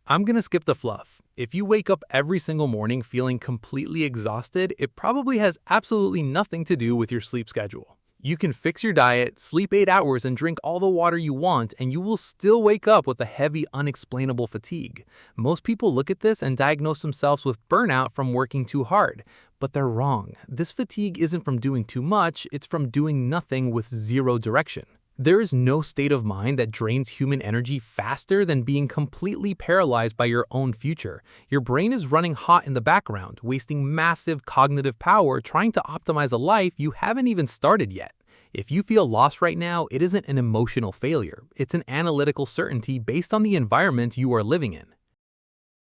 I'm gonna skip the fluff. If you wake up every single morning feeling completely exhausted, it probably has absolutely nothing to do with your sleep schedule. You can fix your diet, sleep 8 hours, and drink all the water you want, and you will still wake up with a heavy, unexplainable fatigue. Most people look at this and diagnose themselves with burnout from working too hard. But they're wrong. This fatigue isn't from doing too much, it's from doing nothing with zero direction. There is no state of mind that drains human energy faster than being completely paralyzed by your own future. Your brain is running hot in the background, wasting massive cognitive power trying to optimize a life you haven't even started yet. If you feel lost right now, it isn't an emotional failure. It's an analytical certainty based on the environment you are living in.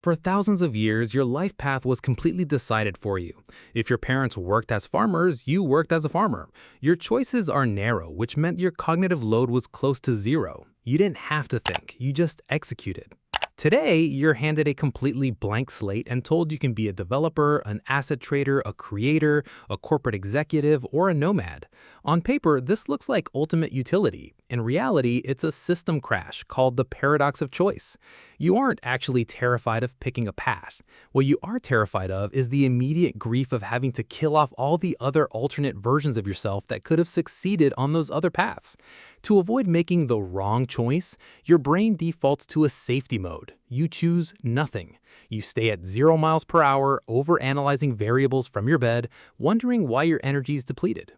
For thousands of years, your life path was completely decided for you. If your parents worked as farmers, you worked as a farmer. Your choices are narrow, which meant your cognitive load was close to zero. You didn't have to think, you just executed. Today, you're handed a completely blank slate and told you can be a developer, an asset trader, a creator, a corporate executive, or a nomad. On paper, this looks like ultimate utility. In reality, it's a system crash called the paradox of choice. You aren't actually terrified of picking a path. What you are terrified of is the immediate grief of having to kill off all the other alternate versions of yourself that could have succeeded on those other paths. To avoid making the wrong choice, your brain defaults to a safety mode. You choose nothing. You stay at 0 miles per hour, overanalyzing variables from your bed, wondering why your energy is depleted.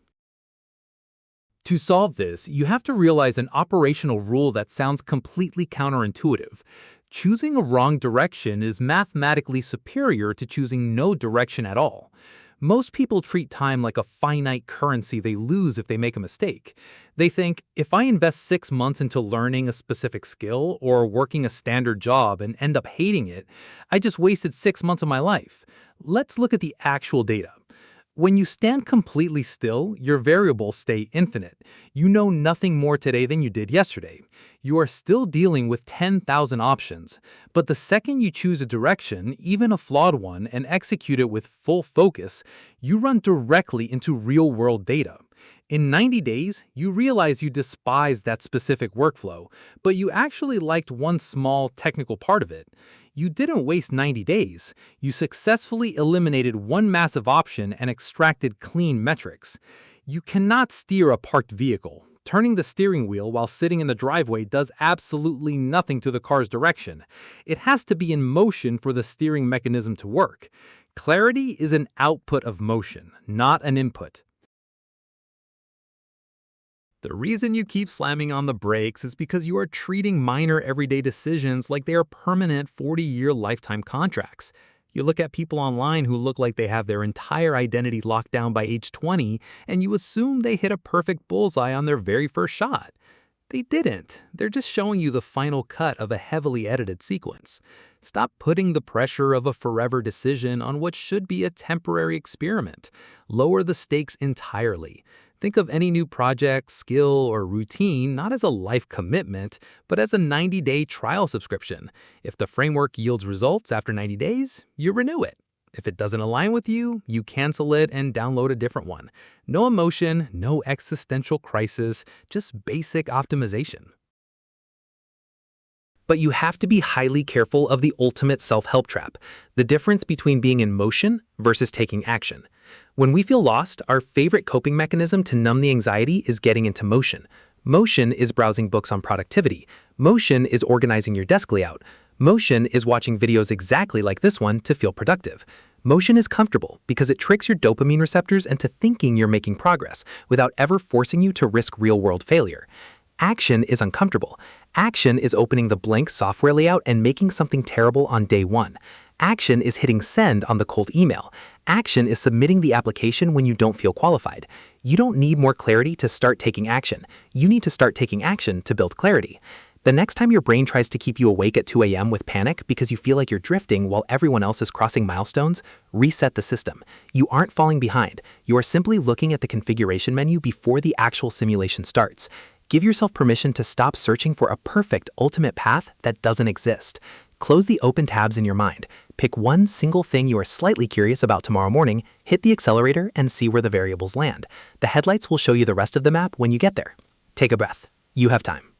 To solve this, you have to realize an operational rule that sounds completely counterintuitive. Choosing a wrong direction is mathematically superior to choosing no direction at all. Most people treat time like a finite currency they lose if they make a mistake. They think, if I invest 6 months into learning a specific skill or working a standard job and end up hating it, I just wasted 6 months of my life. Let's look at the actual data. When you stand completely still, your variables stay infinite. You know nothing more today than you did yesterday. You are still dealing with 10,000 options. But the second you choose a direction, even a flawed one, and execute it with full focus, you run directly into real-world data. In 90 days, you realize you despise that specific workflow, but you actually liked one small technical part of it. You didn't waste 90 days. You successfully eliminated one massive option and extracted clean metrics. You cannot steer a parked vehicle. Turning the steering wheel while sitting in the driveway does absolutely nothing to the car's direction. It has to be in motion for the steering mechanism to work. Clarity is an output of motion, not an input. The reason you keep slamming on the brakes is because you are treating minor everyday decisions like they are permanent 40-year lifetime contracts. You look at people online who look like they have their entire identity locked down by age 20, and you assume they hit a perfect bullseye on their very first shot. They didn't. They're just showing you the final cut of a heavily edited sequence. Stop putting the pressure of a forever decision on what should be a temporary experiment. Lower the stakes entirely. Think of any new project, skill, or routine not as a life commitment, but as a 90-day trial subscription. If the framework yields results after 90 days, you renew it. If it doesn't align with you, you cancel it and download a different one. No emotion, no existential crisis, just basic optimization. But you have to be highly careful of the ultimate self-help trap, the difference between being in motion versus taking action. When we feel lost, our favorite coping mechanism to numb the anxiety is getting into motion. Motion is browsing books on productivity. Motion is organizing your desk layout. Motion is watching videos exactly like this one to feel productive. Motion is comfortable because it tricks your dopamine receptors into thinking you're making progress without ever forcing you to risk real-world failure. Action is uncomfortable. Action is opening the blank software layout and making something terrible on day one. Action is hitting send on the cold email. Action is submitting the application when you don't feel qualified. You don't need more clarity to start taking action. You need to start taking action to build clarity. The next time your brain tries to keep you awake at 2 a.m. with panic because you feel like you're drifting while everyone else is crossing milestones, reset the system. You aren't falling behind. You are simply looking at the configuration menu before the actual simulation starts. Give yourself permission to stop searching for a perfect ultimate path that doesn't exist. Close the open tabs in your mind. Pick one single thing you are slightly curious about tomorrow morning, hit the accelerator, and see where the variables land. The headlights will show you the rest of the map when you get there. Take a breath. You have time.